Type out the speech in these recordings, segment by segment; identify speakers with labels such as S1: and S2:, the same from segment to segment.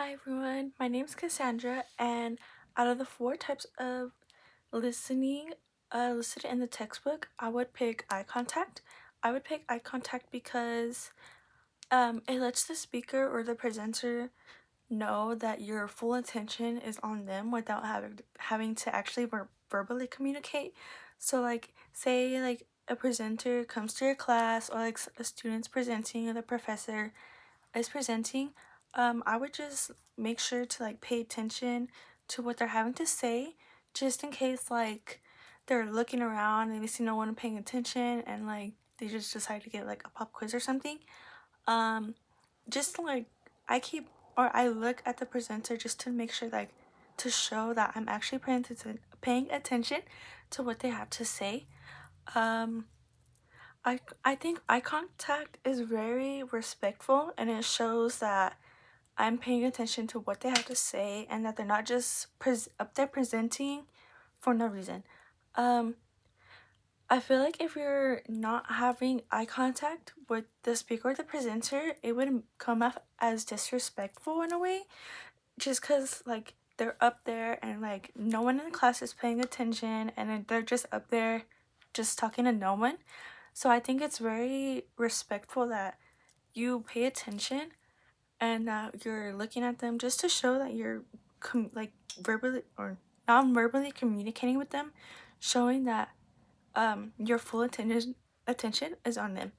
S1: Hi everyone, my name's Cassandra, and out of the four types of listening listed in the textbook, I would pick eye contact. I would pick eye contact because it lets the speaker or the presenter know that your full attention is on them without having to actually verbally communicate. So like say like a presenter comes to your class, or like a student's presenting or the professor is presenting, I would just make sure to like pay attention to what they're having to say, just in case like they're looking around and they see no one paying attention and like they just decide to get like a pop quiz or something. Um, just like I look at the presenter just to make sure like to show that I'm actually paying attention to what they have to say. Um, I think eye contact is very respectful, and it shows that I'm paying attention to what they have to say and that they're not just up there presenting for no reason. Um, I feel like if you're not having eye contact with the speaker or the presenter, it would come off as disrespectful in a way, just because like they're up there and like no one in the class is paying attention, and then they're just up there just talking to no one. So I think it's very respectful that you pay attention and that you're looking at them just to show that you're like verbally or non-verbally communicating with them, showing that your full attention is on them.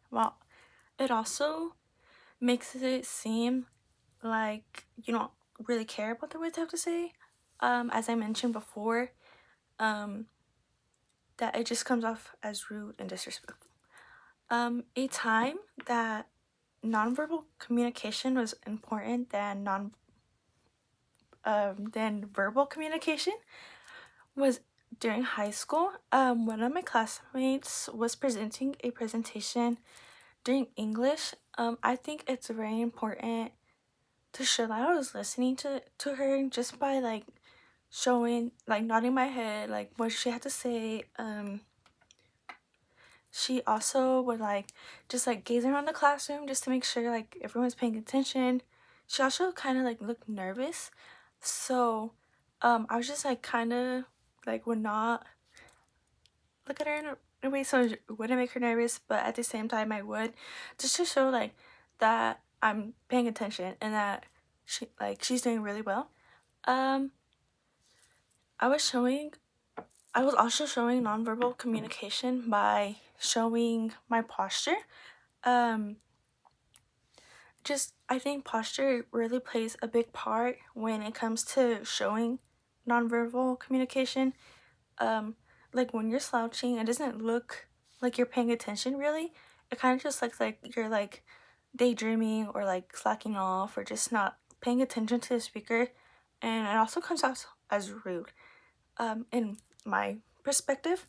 S1: Well, it also makes it seem like you don't really care about the words they have to say. As I mentioned before, um, that it just comes off as rude and disrespectful. A time that nonverbal communication was important than verbal communication was during high school. One of my classmates was presenting a presentation during English. I think it's very important to show that I was listening to her just by like showing, like nodding my head, like what she had to say. She also would like just like gaze around the classroom just to make sure like everyone's paying attention. She also kind of like looked nervous, so I was just like kind of like would not look at her in a way so it wouldn't make her nervous, but at the same time I would, just to show like that I'm paying attention and that she's doing really well. Um, I was showing I was also showing nonverbal communication by showing my posture. Um, just I think posture really plays a big part when it comes to showing nonverbal communication. Um, like when you're slouching, it doesn't look like you're paying attention really. It kind of just looks like you're like daydreaming or like slacking off or just not paying attention to the speaker, and it also comes out as rude. In my perspective.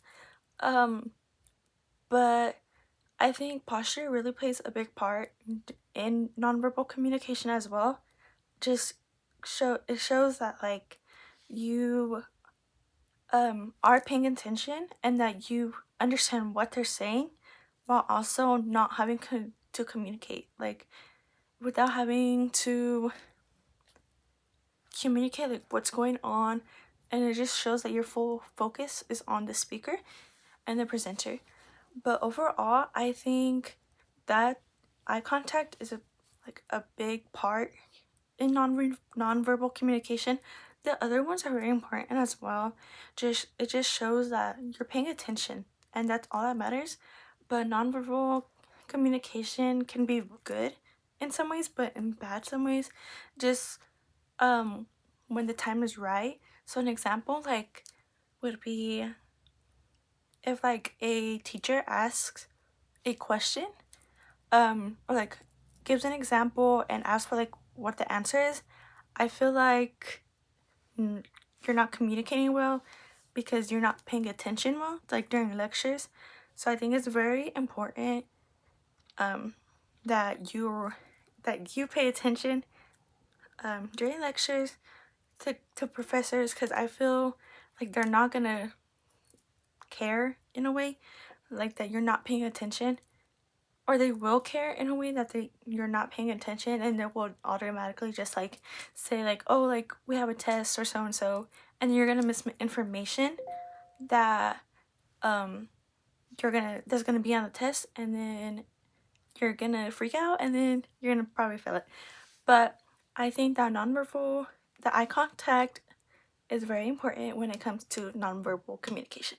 S1: Um, but I think posture really plays a big part in nonverbal communication as well. Just it shows that like you are paying attention and that you understand what they're saying while also not having to communicate, like without having to communicate like what's going on, and it just shows that your full focus is on the speaker and the presenter. But overall, I think that eye contact is a big part in nonverbal communication. The other ones are very important as well. It just shows that you're paying attention, and that's all that matters. But nonverbal communication can be good in some ways, but in bad some ways. Just um when the time is right. So an example like would be if like a teacher asks a question, or like gives an example and asks for like what the answer is, I feel like you're not communicating well because you're not paying attention well, like during lectures. So I think it's very important um that you pay attention during lectures to professors, because I feel like they're not gonna care in a way, like that you're not paying attention. or they will care in a way that you're not paying attention, and they will automatically just like say like, oh, like we have a test or so and so, and you're gonna miss information that that's gonna be on the test, and then you're gonna freak out, and then you're gonna probably fail it. But I think that the eye contact is very important when it comes to nonverbal communication.